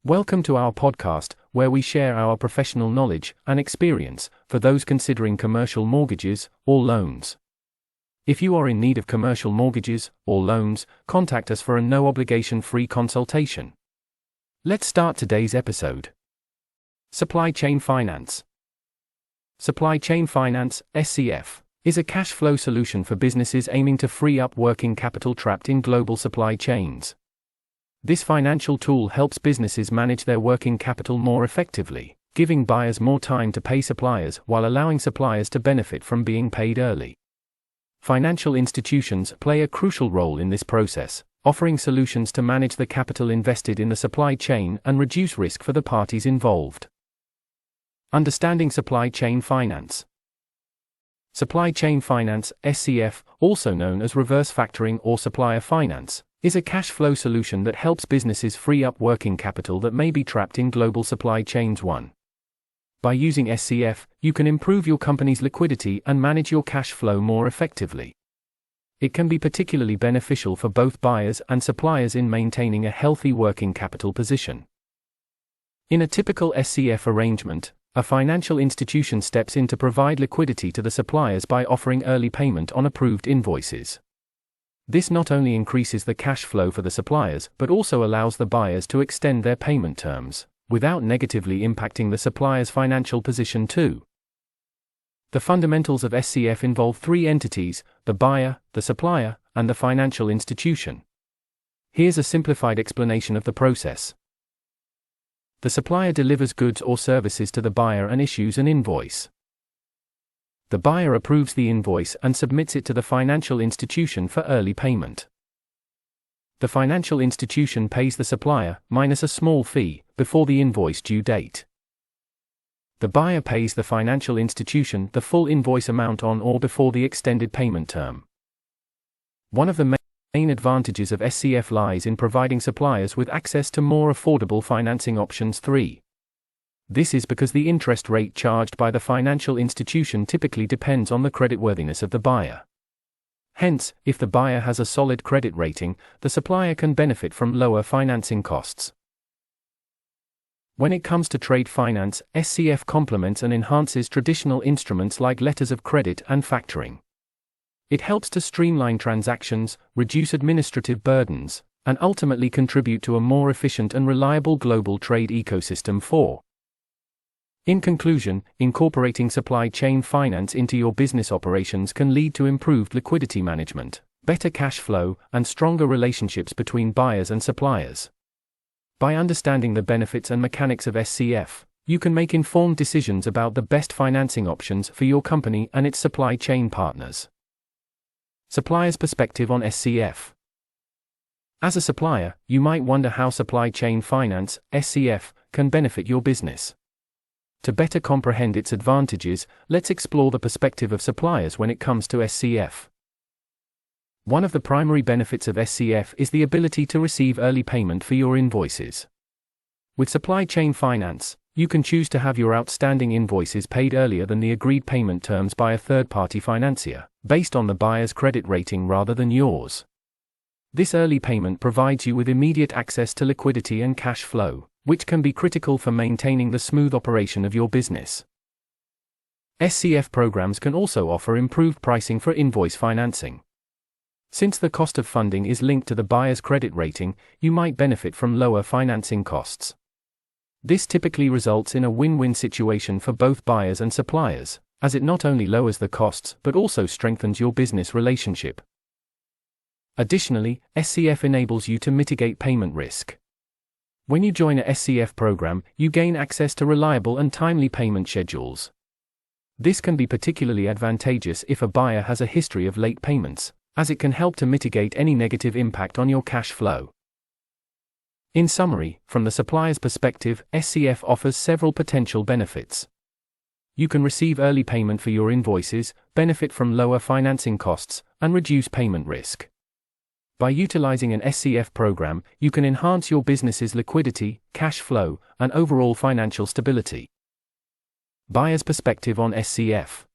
Welcome to our podcast, where we share our professional knowledge and experience for those considering commercial mortgages or loans. If you are in need of commercial mortgages or loans, contact us for a no-obligation free consultation. Let's start today's episode. Supply chain finance. Supply chain finance, SCF, is a cash flow solution for businesses aiming to free up working capital trapped in global supply chains. This financial tool helps businesses manage their working capital more effectively, giving buyers more time to pay suppliers while allowing suppliers to benefit from being paid early. Financial institutions play a crucial role in this process, offering solutions to manage the capital invested in the supply chain and reduce risk for the parties involved. Understanding supply chain finance. Supply chain finance, SCF, also known as reverse factoring or supplier finance, is a cash flow solution that helps businesses free up working capital that may be trapped in global supply chains. By using SCF, you can improve your company's liquidity and manage your cash flow more effectively. It can be particularly beneficial for both buyers and suppliers in maintaining a healthy working capital position. In a typical SCF arrangement, a financial institution steps in to provide liquidity to the suppliers by offering early payment on approved invoices. This not only increases the cash flow for the suppliers but also allows the buyers to extend their payment terms, without negatively impacting the supplier's financial position too. The fundamentals of SCF involve three entities: the buyer, the supplier, and the financial institution. Here's a simplified explanation of the process. The supplier delivers goods or services to the buyer and issues an invoice. The buyer approves the invoice and submits it to the financial institution for early payment. The financial institution pays the supplier, minus a small fee, before the invoice due date. The buyer pays the financial institution the full invoice amount on or before the extended payment term. One of the main advantages of SCF lies in providing suppliers with access to more affordable financing options. This is because the interest rate charged by the financial institution typically depends on the creditworthiness of the buyer. Hence, if the buyer has a solid credit rating, the supplier can benefit from lower financing costs. When it comes to trade finance, SCF complements and enhances traditional instruments like letters of credit and factoring. It helps to streamline transactions, reduce administrative burdens, and ultimately contribute to a more efficient and reliable global trade ecosystem. In conclusion, incorporating supply chain finance into your business operations can lead to improved liquidity management, better cash flow, and stronger relationships between buyers and suppliers. By understanding the benefits and mechanics of SCF, you can make informed decisions about the best financing options for your company and its supply chain partners. Supplier's perspective on SCF. As a supplier, you might wonder how supply chain finance, SCF, can benefit your business. To better comprehend its advantages, let's explore the perspective of suppliers when it comes to SCF. One of the primary benefits of SCF is the ability to receive early payment for your invoices. With supply chain finance, you can choose to have your outstanding invoices paid earlier than the agreed payment terms by a third-party financier, based on the buyer's credit rating rather than yours. This early payment provides you with immediate access to liquidity and cash flow, which can be critical for maintaining the smooth operation of your business. SCF programs can also offer improved pricing for invoice financing. Since the cost of funding is linked to the buyer's credit rating, you might benefit from lower financing costs. This typically results in a win-win situation for both buyers and suppliers, as it not only lowers the costs but also strengthens your business relationship. Additionally, SCF enables you to mitigate payment risk. When you join a SCF program, you gain access to reliable and timely payment schedules. This can be particularly advantageous if a buyer has a history of late payments, as it can help to mitigate any negative impact on your cash flow. In summary, from the supplier's perspective, SCF offers several potential benefits. You can receive early payment for your invoices, benefit from lower financing costs, and reduce payment risk. By utilizing an SCF program, you can enhance your business's liquidity, cash flow, and overall financial stability. Buyer's perspective on SCF.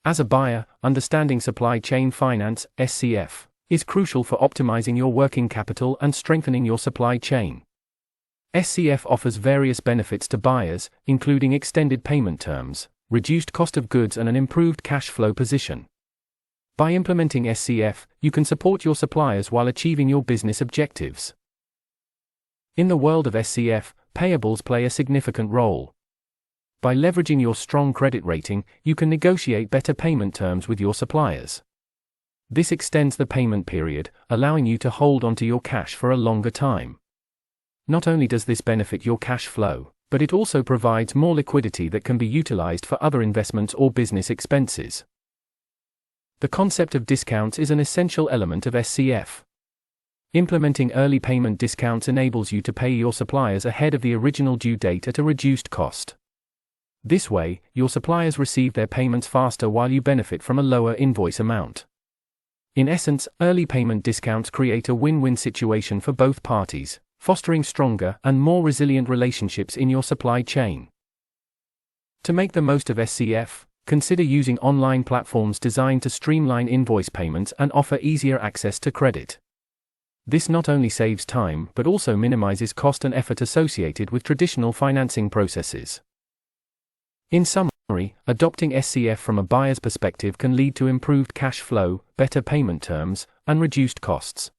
As a buyer, understanding supply chain finance, SCF, is crucial for optimizing your working capital and strengthening your supply chain. SCF offers various benefits to buyers, including extended payment terms, reduced cost of goods, and an improved cash flow position. By implementing SCF, you can support your suppliers while achieving your business objectives. In the world of SCF, payables play a significant role. By leveraging your strong credit rating, you can negotiate better payment terms with your suppliers. This extends the payment period, allowing you to hold onto your cash for a longer time. Not only does this benefit your cash flow, but it also provides more liquidity that can be utilized for other investments or business expenses. The concept of discounts is an essential element of SCF. Implementing early payment discounts enables you to pay your suppliers ahead of the original due date at a reduced cost. This way, your suppliers receive their payments faster while you benefit from a lower invoice amount. In essence, early payment discounts create a win-win situation for both parties, fostering stronger and more resilient relationships in your supply chain. To make the most of SCF, consider using online platforms designed to streamline invoice payments and offer easier access to credit. This not only saves time but also minimizes cost and effort associated with traditional financing processes. In summary, adopting SCF from a buyer's perspective can lead to improved cash flow, better payment terms, and reduced costs.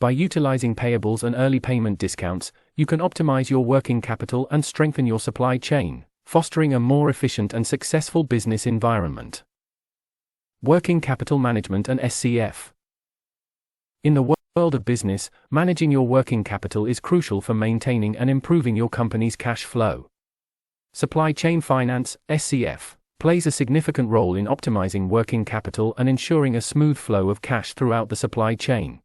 By utilizing payables and early payment discounts, you can optimize your working capital and strengthen your supply chain, fostering a more efficient and successful business environment. Working capital management and SCF. In the world of business, managing your working capital is crucial for maintaining and improving your company's cash flow. Supply chain finance, SCF, plays a significant role in optimizing working capital and ensuring a smooth flow of cash throughout the supply chain.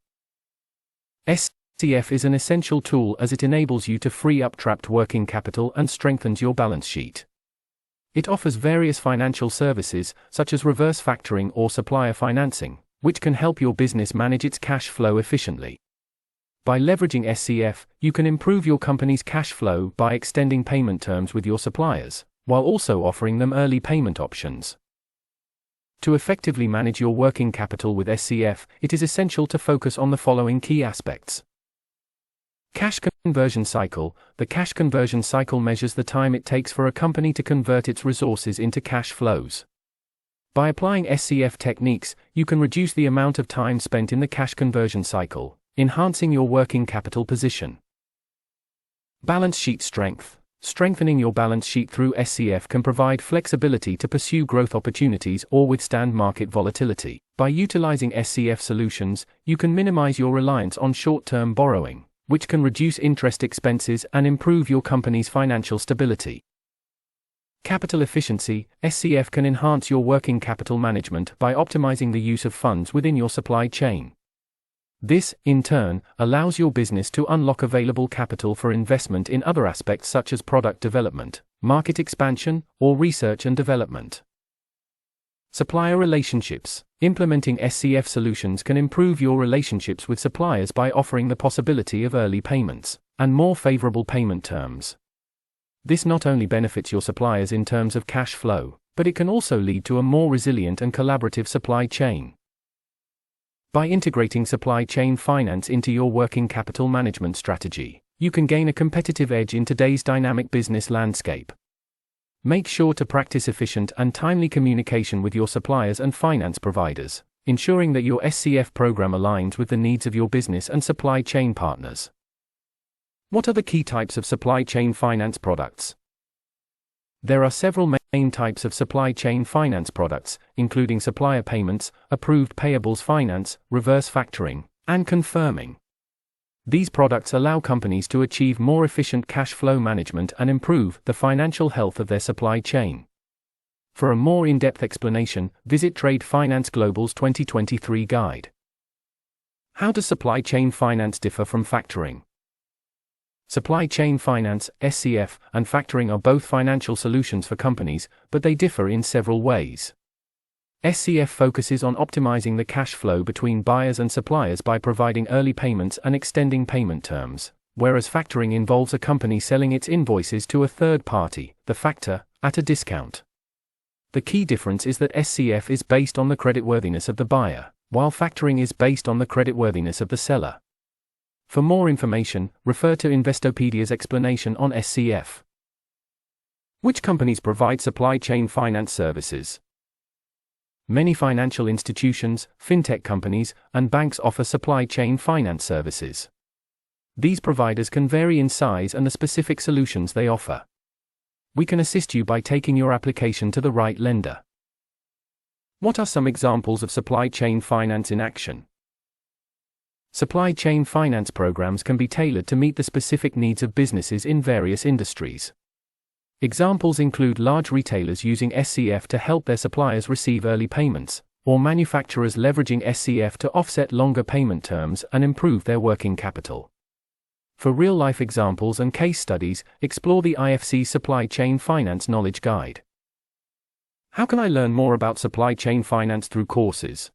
SCF is an essential tool as it enables you to free up trapped working capital and strengthens your balance sheet. It offers various financial services, such as reverse factoring or supplier financing, which can help your business manage its cash flow efficiently. By leveraging SCF, you can improve your company's cash flow by extending payment terms with your suppliers, while also offering them early payment options. To effectively manage your working capital with SCF, it is essential to focus on the following key aspects. Cash conversion cycle. The cash conversion cycle measures the time it takes for a company to convert its resources into cash flows. By applying SCF techniques, you can reduce the amount of time spent in the cash conversion cycle, enhancing your working capital position. Balance sheet strength. Strengthening your balance sheet through SCF can provide flexibility to pursue growth opportunities or withstand market volatility. By utilizing SCF solutions, you can minimize your reliance on short-term borrowing, which can reduce interest expenses and improve your company's financial stability. Capital efficiency. SCF can enhance your working capital management by optimizing the use of funds within your supply chain. This, in turn, allows your business to unlock available capital for investment in other aspects such as product development, market expansion, or research and development. Supplier relationships. Implementing SCF solutions can improve your relationships with suppliers by offering the possibility of early payments and more favorable payment terms. This not only benefits your suppliers in terms of cash flow, but it can also lead to a more resilient and collaborative supply chain. By integrating supply chain finance into your working capital management strategy, you can gain a competitive edge in today's dynamic business landscape. Make sure to practice efficient and timely communication with your suppliers and finance providers, ensuring that your SCF program aligns with the needs of your business and supply chain partners. What are the key types of supply chain finance products? There are several main types of supply chain finance products, including supplier payments, approved payables finance, reverse factoring, and confirming. These products allow companies to achieve more efficient cash flow management and improve the financial health of their supply chain. For a more in-depth explanation, visit Trade Finance Global's 2023 guide. How does supply chain finance differ from factoring? Supply chain finance, SCF, and factoring are both financial solutions for companies, but they differ in several ways. SCF focuses on optimizing the cash flow between buyers and suppliers by providing early payments and extending payment terms, whereas factoring involves a company selling its invoices to a third party, the factor, at a discount. The key difference is that SCF is based on the creditworthiness of the buyer, while factoring is based on the creditworthiness of the seller. For more information, refer to Investopedia's explanation on SCF. Which companies provide supply chain finance services? Many financial institutions, fintech companies, and banks offer supply chain finance services. These providers can vary in size and the specific solutions they offer. We can assist you by taking your application to the right lender. What are some examples of supply chain finance in action? Supply chain finance programs can be tailored to meet the specific needs of businesses in various industries. Examples include large retailers using SCF to help their suppliers receive early payments, or manufacturers leveraging SCF to offset longer payment terms and improve their working capital. For real-life examples and case studies, explore the IFC Supply Chain Finance Knowledge Guide. How can I learn more about supply chain finance through courses?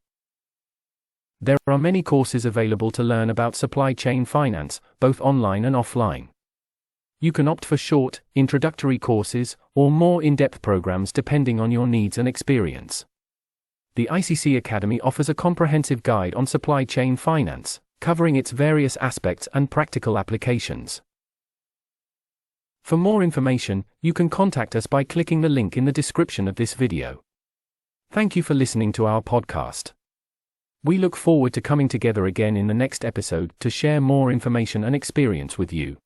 There are many courses available to learn about supply chain finance, both online and offline. You can opt for short, introductory courses, or more in-depth programs depending on your needs and experience. The ICC Academy offers a comprehensive guide on supply chain finance, covering its various aspects and practical applications. For more information, you can contact us by clicking the link in the description of this video. Thank you for listening to our podcast. We look forward to coming together again in the next episode to share more information and experience with you.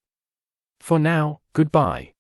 For now, goodbye.